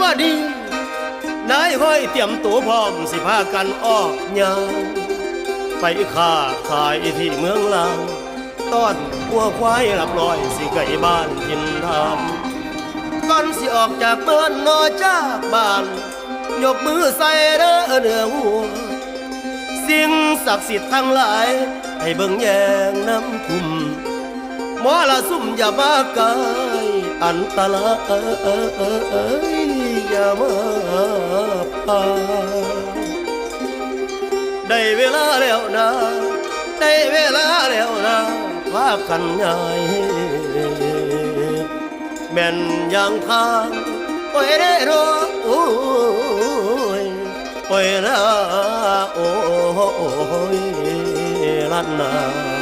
อดีนายห้อยเตรียมตัวพร้อมสิพากันออกยางไปค้าขายที่เมืองลาวต้อนวัวควายหลับลอยสิไก่บ้านทินทานก่อนสิออกจากเมืองนอจากบ้านยกมือใส่เด้อเนื้อหัวสิ่งศักดิ์สิทธิ์ทั้งหลายให้เบิ่งแยงน้ำทุ่มหมอละซุ่มอย่ามาไกลอันตรายอย่ามาพาได้เวลาแล้วนะได้เวลาแล้วนะพากันใหญ่แม่นอย่างทางโอ้ยเด้อโอ้ยโอ้ยนะโอ้ยลันนา